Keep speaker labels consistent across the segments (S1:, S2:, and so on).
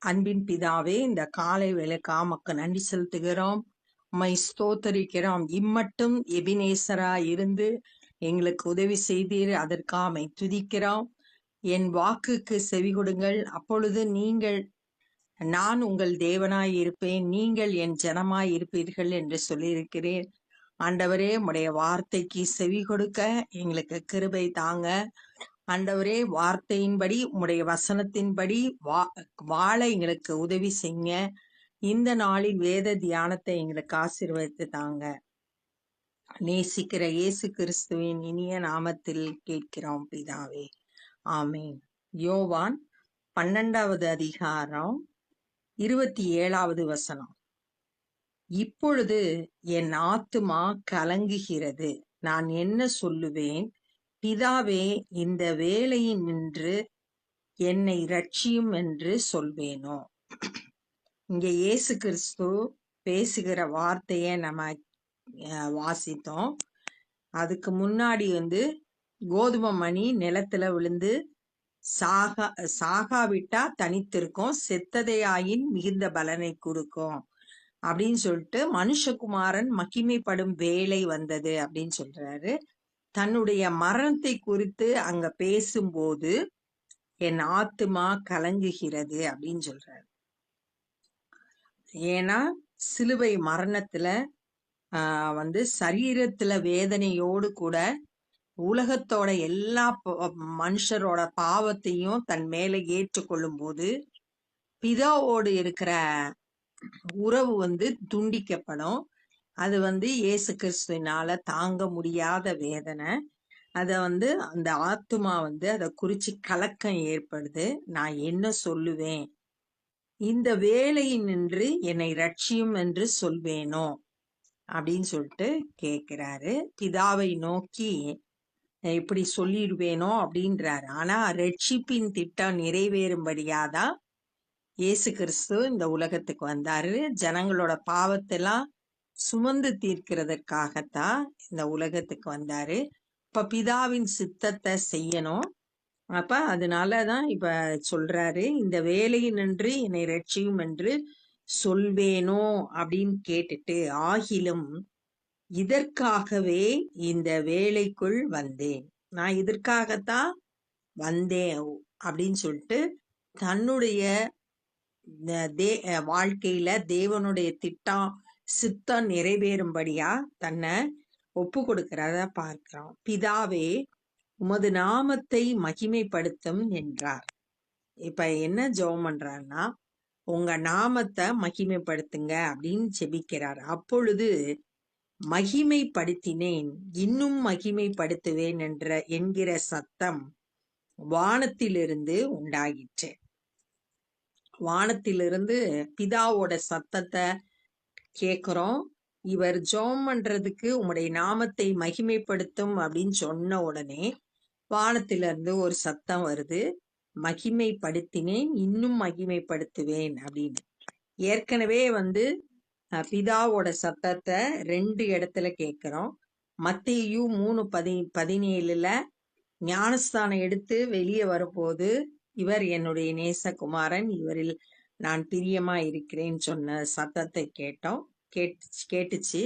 S1: அன்பின் பிதாவே, இந்த காலை வேளைக்காக உமக்கு நன்றி செலுத்துகிறோம். உம்மை ஸ்தோத்தரிக்கிறோம். இம்மட்டும் எபினேசரா இருந்து எங்களுக்கு உதவி செய்தீர். அதற்காக உம்மை துதிக்கிறோம். என் வாக்குக்கு செவி கொடுங்கள். அப்பொழுது நான் உங்கள் தேவனாய் இருப்பேன், நீங்கள் என் ஜனமாய் இருப்பீர்கள் என்று சொல்லியிருக்கிறேன். ஆண்டவரே, உம்முடைய வார்த்தைக்கு செவி கொடுக்க எங்களுக்கு கிருபை தாங்க. ஆண்டவரே, வார்த்தையின்படி உம்முடைய வசனத்தின்படி வாழ எங்களுக்கு உதவி செய்யுங்க. இந்த நாளில் வேத தியானத்தை எங்களுக்கு ஆசீர்வதித்து தாங்க. நேசிக்கிற இயேசு கிறிஸ்துவின் இனிய நாமத்தில் கேட்கிறோம் பிதாவே, ஆமேன். யோவான் 12வது அதிகாரம் 27வது வசனம். இப்பொழுது என் ஆத்துமா கலங்குகிறது, நான் என்ன சொல்லுவேன்? பிதாவே, இந்த வேளையில் நின்று என்னை இரட்சியும் என்று சொல்வேனோ. இங்க இயேசு கிறிஸ்து பேசுகிற வார்த்தைய நம்ம வாசித்தோம். அதுக்கு முன்னாடி கோதுமை மணி நிலத்துல விழுந்து சாகாவிட்டா தனித்திருக்கும், செத்ததையாயின் மிகுந்த பலனை கொடுக்கும் அப்படின்னு சொல்லிட்டு மனுஷகுமாரன் மகிமைப்படும் வேலை வந்தது அப்படின்னு சொல்றாரு. தன்னுடைய மரணத்தை குறித்து அங்க பேசும்போது என் ஆத்துமா கலங்குகிறது அப்படின்னு சொல்றாரு. ஏன்னா சிலுவை மரணத்துல சரீரத்துல வேதனையோடு கூட உலகத்தோட எல்லா மனுஷரோட பாவத்தையும் தன் மேல ஏற்றுக்கொள்ளும் போது பிதாவோடு இருக்கிற உறவு துண்டிக்கப்படும். அது இயேசு கிறிஸ்துவினால தாங்க முடியாத வேதனை. அத அந்த ஆத்துமா அதை குறிச்சு கலக்கம் ஏற்படுது. நான் என்ன சொல்லுவேன்? இந்த வேளையில் நின்று என்னை ரட்சியும் என்று சொல்வேனோ அப்படின்னு சொல்லிட்டு கேட்கிறாரு. பிதாவை நோக்கி இப்படி சொல்லிடுவேனோ அப்படின்றாரு. ஆனா ரட்சிப்பின் திட்டம் நிறைவேறும்படியாதான் இயேசு கிறிஸ்து இந்த உலகத்துக்கு வந்தாரு. ஜனங்களோட பாவத்தெல்லாம் சுமந்து தீர்க்கிறதுக்காகத்தான் இந்த உலகத்துக்கு வந்தாரு. இப்ப பிதாவின் சித்தத்தை செய்யணும். அப்ப அதனாலதான் இப்ப சொல்றாரு, இந்த வேலையில் நின்று என்னை ரட்சியும் என்று சொல்வேனோ அப்படின்னு கேட்டுட்டு, ஆகிலும் இதற்காகவே இந்த வேலைக்குள் வந்தேன், நான் இதற்காகத்தான் வந்தேன் அப்படின்னு சொல்லிட்டு தன்னுடைய வாழ்க்கையில தேவனுடைய சித்தம் நிறைவேறும்படியா தன்னை ஒப்பு கொடுக்கிறத பார்க்கிறோம். பிதாவே, உமது நாமத்தை மகிமைப்படுத்தும் என்றார். இப்ப என்ன ஜெபம் பண்றாருன்னா, உங்க நாமத்தை மகிமைப்படுத்துங்க அப்படின்னு ஜெபிக்கிறார். அப்பொழுது மகிமைப்படுத்தினேன், இன்னும் மகிமைப்படுத்துவேன் என்கிற சத்தம் வானத்திலிருந்து உண்டாயிற்று. வானத்திலிருந்து பிதாவோட சத்தத்தை கேட்கிறோம். இவர் ஜெபம் பண்றதுக்கு உம்முடைய நாமத்தை மகிமைப்படுத்தும் அப்படின்னு சொன்ன உடனே வானத்திலிருந்து ஒரு சத்தம் வருது, மகிமைப்படுத்தினேன், இன்னும் மகிமைப்படுத்துவேன் அப்படின்னு. ஏற்கனவே பிதாவோட சத்தத்தை 2 இடத்துல கேட்கிறோம். மத்தேயு 3:17 ஞானஸ்தானம் எடுத்து வெளியே வரும்போது, இவர் என்னுடைய நேசகுமாரன், இவரில் நான் பிரியமா இருக்கிறேன்னு சொன்ன சத்தத்தை கேட்டுச்சு.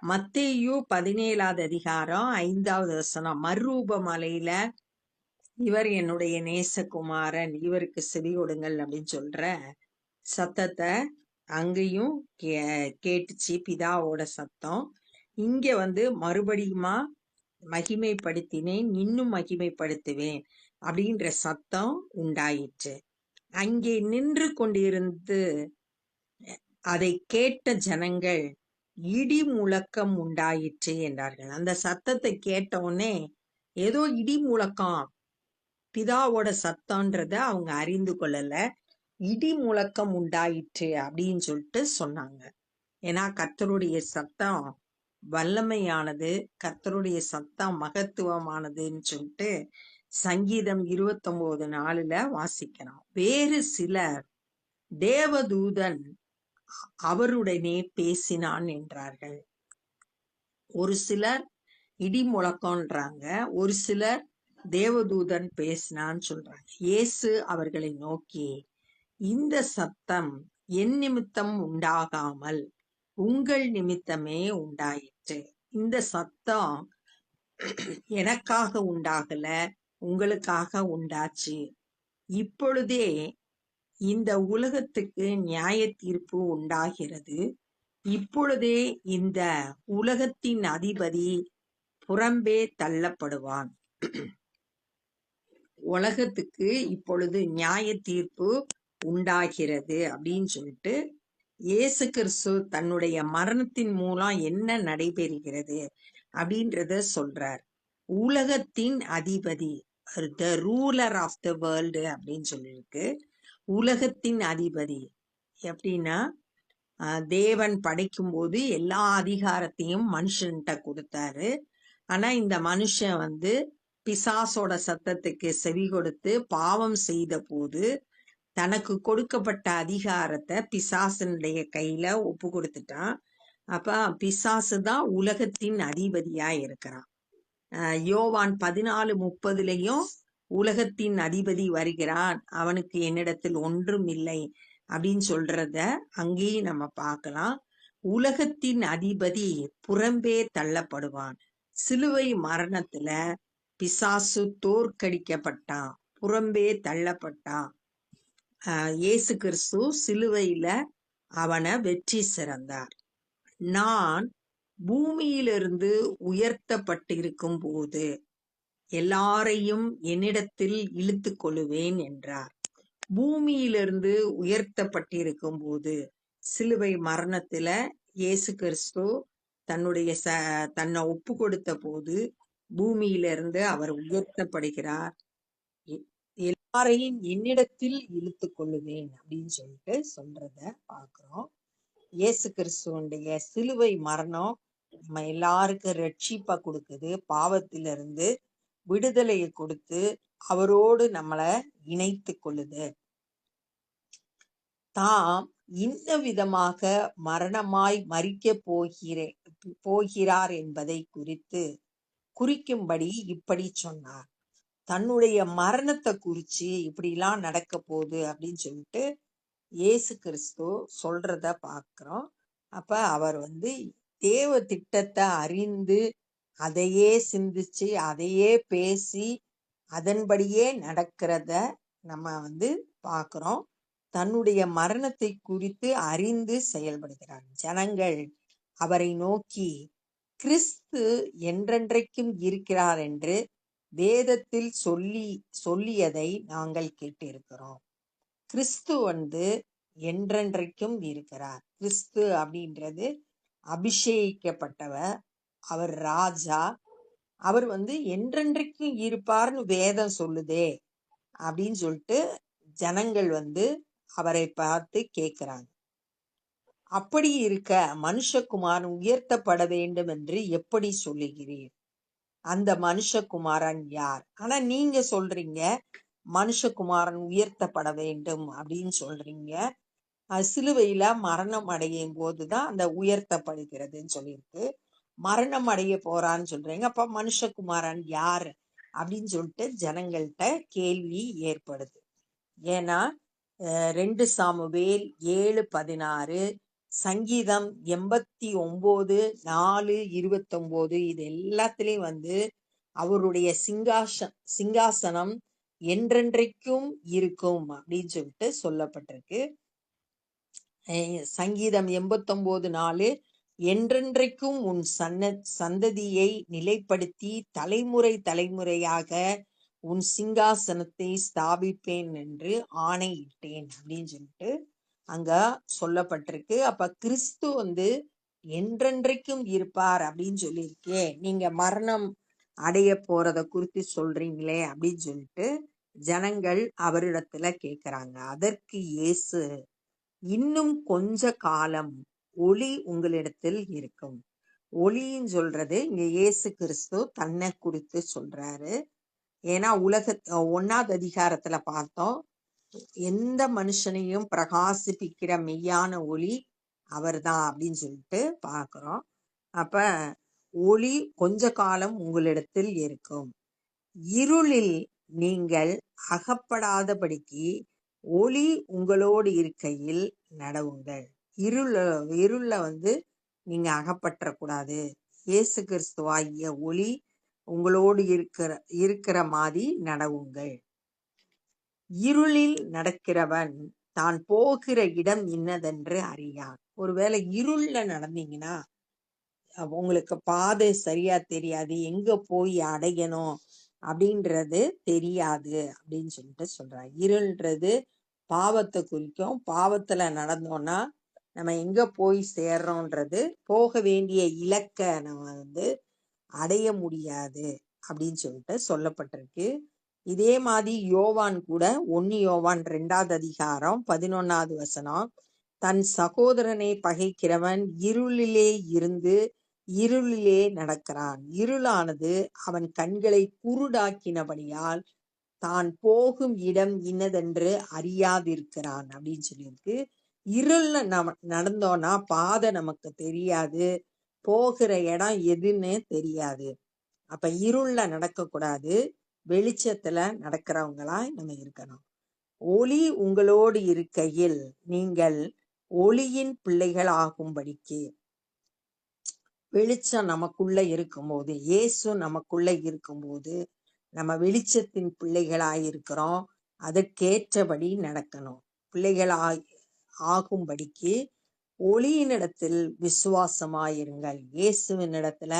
S1: மத்தேயு 17வது அதிகாரம் 5வது வசனம், மறுரூப மலையில இவர் என்னுடைய நேசகுமாரன், இவருக்கு செவி கொடுங்கள் அப்படின்னு சொல்ற சத்தத்தை அங்கேயும் கேட்டுச்சு, பிதாவோட சத்தம். இங்க மறுபடியுமா மகிமைப்படுத்தினேன், இன்னும் மகிமைப்படுத்துவேன் அப்படின்ற சத்தம் உண்டாயிற்று. அங்கே நின்று கொண்டிருந்து அதை கேட்ட ஜனங்கள் இடி முழக்கம் உண்டாயிற்று என்றார்கள். அந்த சத்தத்தை கேட்ட உடனே ஏதோ இடி முழக்கம், பிதாவோட சத்தம்ன்றத அவங்க அறிந்து கொள்ளல. இடி முழக்கம் உண்டாயிற்று அப்படின்னு சொல்லிட்டு சொன்னாங்க. ஏன்னா கர்த்தருடைய சத்தம் வல்லமையானது, கர்த்தருடைய சத்தம் மகத்துவமானதுன்னு சொல்லிட்டு சங்கீதம் 29:4 வாசிக்கிறோம். வேறு சிலர் தேவதூதன் அவருடனே பேசினான் என்றார்கள். ஒரு சிலர் இடி முழக்கம்ன்றாங்க, ஒரு சிலர் தேவதூதன் பேசினான்னு சொல்றாங்க. இயேசு அவர்களை நோக்கி, இந்த சத்தம் என் நிமித்தம் உண்டாகாமல் உங்கள் நிமித்தமே உண்டாயிற்று. இந்த சத்தம் எனக்காக உண்டாகல, உங்களுக்காக உண்டாச்சு. இப்பொழுதே இந்த உலகத்துக்கு நியாய தீர்ப்பு உண்டாகிறது. இப்பொழுதே இந்த உலகத்தின் அதிபதி புறம்பே தள்ளப்படுவான். உலகத்துக்கு இப்பொழுது நியாய தீர்ப்பு உண்டாகிறது அப்படின்னு சொல்லிட்டு இயேசு கிறிஸ்து தன்னுடைய மரணத்தின் மூலம் என்ன நடைபெறுகிறது அப்படின்றத சொல்றார். உலகத்தின் அதிபதி, the ruler of the world அப்படின்னு சொல்லியிருக்கு. உலகத்தின் அதிபதி எப்படின்னா, தேவன் படைக்கும் போது எல்லா அதிகாரத்தையும் மனுஷன்கிட்ட கொடுத்தாரு. ஆனா இந்த மனுஷன் பிசாசோட சத்தத்துக்கு செவி கொடுத்து பாவம் செய்த போது தனக்கு கொடுக்கப்பட்ட அதிகாரத்தை பிசாசனுடைய கையில ஒப்பு கொடுத்துட்டான். அப்ப பிசாசு தான் உலகத்தின் அதிபதியா இருக்கிறான். யோவான் 14:30 உலகத்தின் அதிபதி வருகிறான், அவனுக்கு என்னிடத்தில் ஒன்றும் இல்லை அப்படின்னு சொல்றத அங்கேயும் நம்ம பார்க்கலாம். உலகத்தின் அதிபதி புறம்பே தள்ளப்படுவான். சிலுவை மரணத்துல பிசாசு தோற்கடிக்கப்பட்டான், புறம்பே தள்ளப்பட்டான். இயேசு கிறிஸ்து சிலுவையில அவனை வெற்றி சிறந்தார். நான் பூமியிலிருந்து உயர்த்தப்பட்டிருக்கும் போது எல்லாரையும் என்னிடத்தில் இழுத்து கொள்ளுவேன் என்றார். பூமியிலிருந்து உயர்த்தப்பட்டிருக்கும் போது சிலுவை மரணத்துல இயேசு கிறிஸ்து தன்னை ஒப்பு கொடுத்த போது பூமியிலிருந்து அவர் உயர்த்தப்படுகிறார். எல்லாரையும் என்னிடத்தில் இழுத்து கொள்ளுவேன் அப்படின்னு சொல்லிட்டு சொல்றத பாக்குறோம். இயேசு கிறிஸ்துவனுடைய சிலுவை மரணம் நம்ம எல்லாருக்கும் ரட்சிப்பை கொடுக்குது, பாவத்திலிருந்து விடுதலையை கொடுத்து அவரோடு நம்மளை இணைத்து கொள்ளுது. தாம் இந்த விதமாக மரணமாய் மரிக்க போகிறார் என்பதை குறிக்கும்படி இப்படி சொன்னார். தன்னுடைய மரணத்தை குறிச்சு இப்படிலாம் நடக்க போகுது அப்படின்னு சொல்லிட்டு இயேசு கிறிஸ்து சொல்றத பார்க்கிறோம். அப்ப அவர் தேவ திட்டத்தை அறிந்து அதையே சிந்திச்சு அதையே பேசி அதன்படியே நடக்கிறத நம்ம பார்க்கிறோம். தன்னுடைய மரணத்தை குறித்து அறிந்து செயல்படுகிறார். ஜனங்கள் அவரை நோக்கி, கிறிஸ்து என்றென்றைக்கும் இருக்கிறார் என்று வேதத்தில் சொல்லியதை நாங்கள் கேட்டிருக்கிறோம். கிறிஸ்து என்றென்றைக்கும் இருக்கிறார். கிறிஸ்து அப்படின்றது அபிஷேகிக்கப்பட்டவர், அவர் ராஜா, அவர் என்றென்றைக்கும் இருப்பார்னு வேதம் சொல்லுதே அப்படின்னு சொல்லிட்டு ஜனங்கள் அவரை பார்த்து கேட்கிறாங்க. அப்படி இருக்க மனுஷகுமாரன் உயர்த்தப்பட வேண்டும் என்று எப்படி சொல்லுகிறீர்? அந்த மனுஷகுமாரன் யார்? ஆனா நீங்க சொல்றீங்க மனுஷகுமாரன் உயர்த்தப்பட வேண்டும் அப்படின்னு சொல்றீங்க. சிலுவையில மரணம் அடையும் போதுதான் அந்த உயர்த்தப்படுகிறதுன்னு சொல்லியிருக்கு. மரணம் அடைய போறான்னு சொல்றீங்க, அப்ப மனுஷகுமாரன் யார் அப்படின்னு சொல்லிட்டு ஜனங்கள்கிட்ட கேள்வி ஏற்படுது. ஏன்னா 2 சாமுவேல் 7:16, சங்கீதம் 89:4-29 இது எல்லாத்துலயும் அவருடைய சிங்காசனம் என்றென்றைக்கும் இருக்கும் அப்படின்னு சொல்லிட்டு சொல்லப்பட்டிருக்கு. சங்கீதம் 89:4, என்றென்றைக்கும் உன் சந்ததியை நிலைப்படுத்தி தலைமுறை தலைமுறையாக உன் சிங்காசனத்தை ஸ்தாபிப்பேன் என்று ஆணையிட்டேன் அப்படின்னு சொல்லிட்டு அங்க சொல்லப்பட்டிருக்கு. அப்ப கிறிஸ்து என்றென்றைக்கும் இருப்பார் அப்படின்னு சொல்லியிருக்கே, நீங்க மரணம் அடைய போறத குறித்து சொல்றீங்களே அப்படின்னு சொல்லிட்டு ஜனங்கள் அவரிடத்துல கேக்குறாங்க. அதற்கு இயேசு, இன்னும் கொஞ்ச காலம் ஒளி உங்களிடத்தில் இருக்கும். ஒளின்னு சொல்றது இங்க இயேசு கிறிஸ்து தன்னை குறித்து சொல்றாரு. ஏன்னா 1ஆவது அதிகாரத்துல பார்த்தோம், எந்த மனுஷனையும் பிரகாசிப்பிக்கிற மெய்யான ஒளி அவர்தான் அப்படின்னு சொல்லிட்டு பார்க்கிறோம். அப்ப ஒளி கொஞ்ச காலம் உங்களிடத்தில் இருக்கும். இருளில் நீங்கள் அகப்படாதபடிக்கு ஒளி உங்களோடு இருக்கையில் நடவுங்கள். இருள்ல நீங்க அகப்பற்றக்கூடாது. இயேசு கிறிஸ்துவாகிய ஒளி உங்களோடு இருக்கிற மாதிரி நடவுங்கள். இருளில் நடக்கிறவன் தான் போகிற இடம் இன்னதென்று அறியான். ஒருவேளை இருள்ல நடந்தீங்கன்னா உங்களுக்கு பாதை சரியா தெரியாது, எங்க போய் அடையணும் அப்படின்றது தெரியாது அப்படின்னு சொல்லிட்டு சொல்றாங்க. இருள்ன்றது பாவத்தை குறிக்கும். பாவத்துல நடந்தோம்னா நம்ம எங்க போய் சேர்றோன்றது, போக வேண்டிய இலக்கை நம்ம அடைய முடியாது அப்படின்னு சொல்லிட்டு சொல்லப்பட்டிருக்கு. இதே மாதிரி யோவான் கூட 1 யோவான் 2வது அதிகாரம் 11வது வசனம், தன் சகோதரனை பகைக்கிறவன் இருளிலே இருந்து இருளிலே நடக்கிறான். இருளானது அவன் கண்களை குருடாக்கினபடியால் தான் போகும் இடம் இன்னதென்று அறியாதிருக்கிறான் அப்படின்னு சொல்லியிருக்கு. இருள்ல நடந்தோம்னா பாதை நமக்கு தெரியாது, போகிற இடம் எதுன்னு தெரியாது. அப்ப இருள்ல நடக்கக்கூடாது, வெளிச்சத்துல நடக்கிறவங்களா நம்ம இருக்கணும். ஒளி உங்களோடு இருக்கையில் நீங்கள் ஒளியின் பிள்ளைகள் ஆகும்படிக்கு, வெளிச்சம் நமக்குள்ள இருக்கும்போது, இயேசு நமக்குள்ள இருக்கும்போது நம்ம வெளிச்சத்தின் பிள்ளைகளாய் இருக்கிறோம். அதற்கேற்றபடி நடக்கணும். பிள்ளைகள் ஆகும்படிக்கு ஒளியினிடத்தில் விசுவாசமாயிருங்கள். இயேசுவின் இடத்துல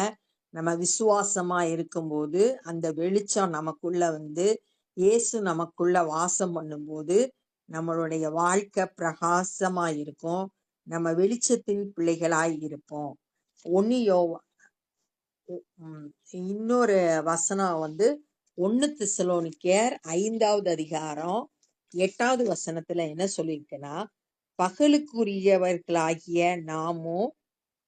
S1: நம்ம விசுவாசமா இருக்கும்போது அந்த வெளிச்சம் நமக்குள்ள இயேசு நமக்குள்ள வாசம் பண்ணும்போது நம்மளுடைய வாழ்க்கை பிரகாசமா இருக்கும். நம்ம வெளிச்சத்தின் பிள்ளைகளாய் இருப்போம். இன்னொரு வசனம் 1 தெசலோனிக்கேயர் 5வது அதிகாரம் 8வது வசனத்துல என்ன சொல்லியிருக்குன்னா, பகலுக்குரியவர்களாகிய நாமோ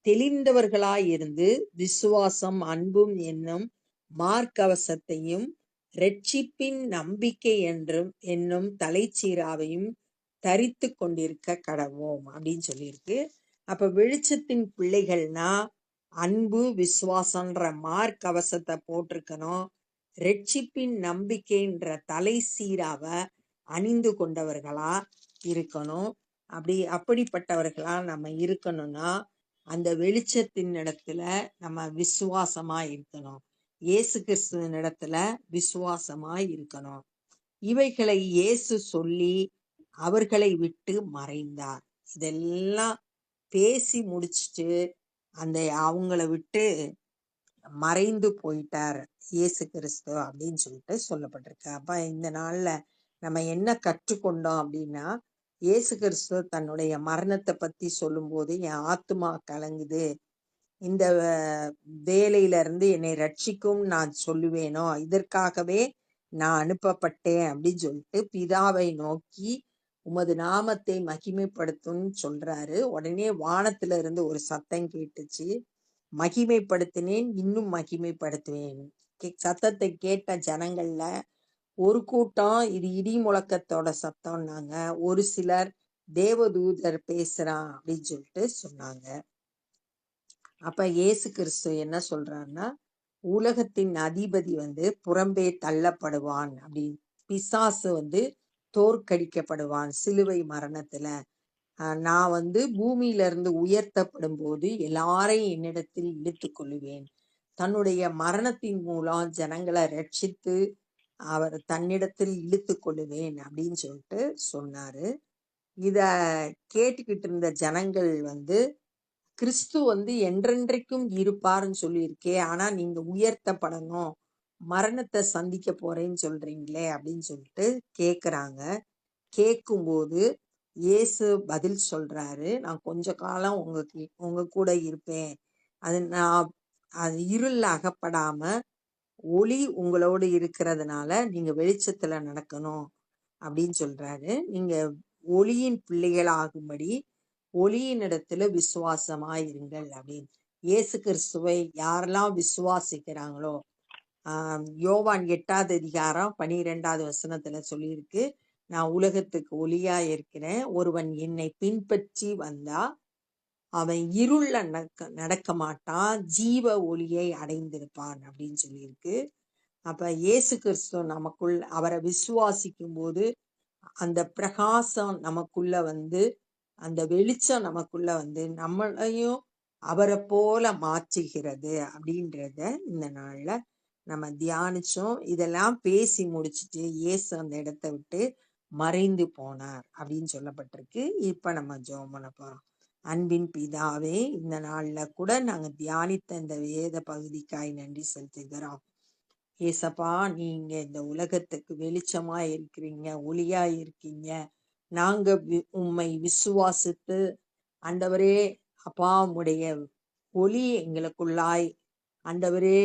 S1: தெளிந்தவர்களாயிருந்து விசுவாசம் அன்பும் என்னும் மார்க்கவசத்தையும் இரட்சிப்பின் நம்பிக்கை என்னும் தலைச்சீராவையும் தரித்து கொண்டிருக்க கடவோம் அப்படின்னு சொல்லியிருக்கு. அப்ப வெளிச்சத்தின் பிள்ளைகள்னா அன்பு விசுவாசன்ற மார்க்கவசத்தை போட்டிருக்கணும். இரட்சிப்பின் நம்பிக்கைன்ற தலை சீராவை அணிந்து கொண்டவர்களா இருக்கணும். அப்படிப்பட்டவர்களா நம்ம இருக்கணும்னா அந்த வெளிச்சத்தின் இடத்துல நம்ம விசுவாசமா இருக்கணும். இயேசு கிறிஸ்துவின் இடத்துல விசுவாசமா இருக்கணும். இவைகளை இயேசு சொல்லி அவர்களை விட்டு மறைந்தார். இதெல்லாம் பேசி முடிச்சுட்டு அவங்கள விட்டு மறைந்து போயிட்டார் இயேசு கிறிஸ்து அப்படின்னு சொல்லிட்டு சொல்லப்பட்டிருக்கு. அப்ப இந்த நாள்ல நம்ம என்ன கற்றுக்கொண்டோம் அப்படின்னா, இயேசு கிறிஸ்து தன்னுடைய மரணத்தை பத்தி சொல்லும்போது என் ஆத்துமா கலங்குது, இந்த வேலையில இருந்து என்னை ரட்சிக்கும் நான் சொல்லுவேனோ, இதற்காகவே நான் அனுப்பப்பட்டேன் அப்படின்னு சொல்லிட்டு பிதாவை நோக்கி உமது நாமத்தை மகிமைப்படுத்தும்னு சொல்றாரு. உடனே வானத்துல இருந்து ஒரு சத்தம் கேட்டுச்சு, மகிமைப்படுத்தினேன் இன்னும் மகிமைப்படுத்துவேன். சத்தத்தை கேட்ட ஜனங்கள்ல ஒரு கூட்டம் இது இடி முழக்கத்தோட சத்தம்னாங்க, ஒரு சிலர் தேவதூதர் பேசுறான் அப்படின்னு சொல்லிட்டு சொன்னாங்க. அப்ப இயேசு கிறிஸ்து என்ன சொல்றாருன்னா, உலகத்தின் அதிபதி புறம்பே தள்ளப்படுவான் அப்படின்னு, பிசாசு தோற்கடிக்கப்படுவான் சிலுவை மரணத்துல. நான் பூமியில இருந்து உயர்த்தப்படும் போது எல்லாரையும் என்னிடத்தில் இழுத்து கொள்ளுவேன். தன்னுடைய மரணத்தின் மூலம் ஜனங்களை ரட்சித்து அவர் தன்னிடத்தில் இழுத்து கொள்ளுவேன் அப்படின்னு சொல்லிட்டு சொன்னாரு. இத கேட்டுக்கிட்டு இருந்த ஜனங்கள் கிறிஸ்து என்றென்றைக்கும் இருப்பாருன்னு சொல்லியிருக்கே, ஆனா நீங்க உயர்த்தப்படணும், மரணத்தை சந்திக்க போறேன்னு சொல்றீங்களே அப்படின்னு சொல்லிட்டு கேக்குறாங்க. கேட்கும்போது இயேசு பதில் சொல்றாரு, நான் கொஞ்ச காலம் உங்க கூட இருப்பேன், அது இருள்ல அகப்படாம ஒளி உங்களோடு இருக்கிறதுனால நீங்க வெளிச்சத்துல நடக்கணும் அப்படின்னு சொல்றாரு. நீங்க ஒளியின் பிள்ளைகள் ஆகும்படி ஒளியினிடத்துல விசுவாசமா இருங்கள் அப்படின்னு. இயேசு கிறிஸ்துவை யாரெல்லாம் விசுவாசிக்கிறாங்களோ, யோவான் 8வது அதிகாரம் 12வது வசனத்துல சொல்லியிருக்கு, நான் உலகத்துக்கு ஒளியா இருக்கிறேன், ஒருவன் என்னை பின்பற்றி வந்தா அவன் இருள்ல நடக்க மாட்டான், ஜீவ ஒளியை அடைந்திருப்பான் அப்படின்னு சொல்லியிருக்கு. அப்ப இயேசு கிறிஸ்து நமக்குள் அவரை விசுவாசிக்கும் போது அந்த பிரகாசம் நமக்குள்ள அந்த வெளிச்சம் நமக்குள்ள நம்மளையும் அவரை போல மாற்றுகிறது அப்படின்றத இந்த நாள்ல நம்ம தியானிச்சோம். இதெல்லாம் பேசி முடிச்சுட்டு இயேசு அந்த இடத்தை விட்டு மறைந்து போனார் அப்படின்னு சொல்லப்பட்டிருக்கு. இப்ப நம்ம ஜெபம் பண்ண போறோம். அன்பின் பிதாவே, இந்த நாள்ல கூட நாங்க தியானித்த இந்த வேத பகுதிக்காய் நன்றி செலுத்துகிறோம். ஏசப்பா, நீங்க இந்த உலகத்துக்கு வெளிச்சமா இருக்கிறீங்க, ஒளியா இருக்கீங்க. நாங்க உம்மை விசுவாசித்து ஆண்டவரே, அப்பா, உம்முடைய ஒளி எங்களுக்குள்ளாய் ஆண்டவரே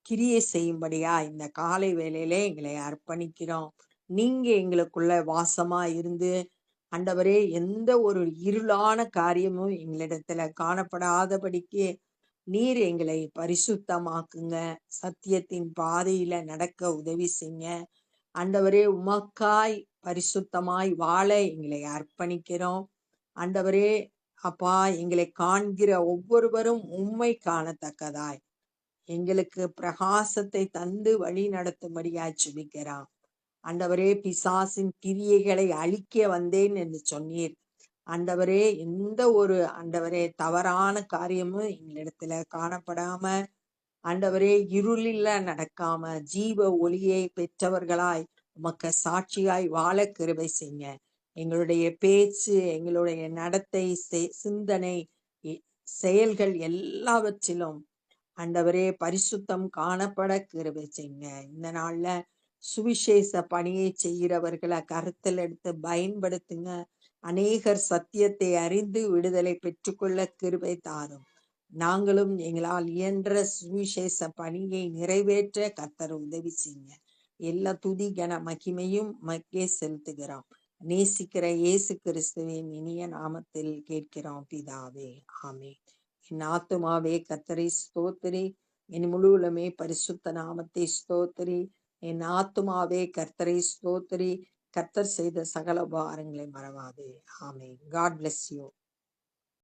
S1: கிரியை செய்யும்படியா இந்த காலை வேளையில எங்களை அர்ப்பணிக்கிறோம். நீங்க எங்களுக்குள்ள வாசமா இருந்து ஆண்டவரே, எந்த ஒரு இருளான காரியமும் எங்களிடத்துல காணப்படாதபடிக்கு நீர் எங்களை பரிசுத்தமாக்குங்க. சத்தியத்தின் பாதையில நடக்க உதவி செய்யுங்க. ஆண்டவரே, உமக்காய் பரிசுத்தமாய் வாழ எங்களை அர்ப்பணிக்கிறோம். ஆண்டவரே, அப்பா, எங்களை காண்கிற ஒவ்வொருவரும் உம்மை காணத்தக்கதாய் எங்களுக்கு பிரகாசத்தை தந்து வழி நடத்தும்படியாய் ஜெபிக்கிறோம். ஆண்டவரே, பிசாசின் கிரியைகளை அழிக்க வந்தேன் என்று சொன்னீர். ஆண்டவரே, எந்த ஒரு ஆண்டவரே தவறான காரியமும் எங்களிடத்துல காணப்படாம, ஆண்டவரே இருளில நடக்காம ஜீவ ஒளியை பெற்றவர்களாய் உமக்கு சாட்சியாய் வாழ கிருபை செய்யுங்க. எங்களுடைய பேச்சு, எங்களுடைய நடத்தை, சிந்தனை, செயல்கள் எல்லாவற்றிலும் ஆண்டவரே பரிசுத்தம் காணப்பட கிருபை செய்யுங்க. இந்த நாள்ல சுவிசேஷ பணியை செய்கிறவர்களை கருத்தில் எடுத்து பயன்படுத்துங்க. அநேகர் சத்தியத்தை அறிந்து விடுதலை பெற்றுக்கொள்ள கிருபை தாரும். நாங்களும் எங்களால் இயன்ற சுவிசேஷ பணியை நிறைவேற்ற கர்த்தர் உதவி செய்யுங்க. எல்லா துதி கன மகிமையும் மக்கே செலுத்துகிறோம். நேசிக்கிற இயேசு கிறிஸ்துவின் இனிய நாமத்தில் கேட்கிறோம் பிதாவே, ஆமென். என் ஆத்துமாவே கர்த்தரை ஸ்தோத்திரி, என் முழுவலுமே பரிசுத்த நாமத்தை ஸ்தோத்திரி. என் ஆத்துமாவே கர்த்தரை ஸ்தோத்திரி, கர்த்தர் செய்த சகல உபகாரங்களை மறவாதே. ஆமென். God bless you.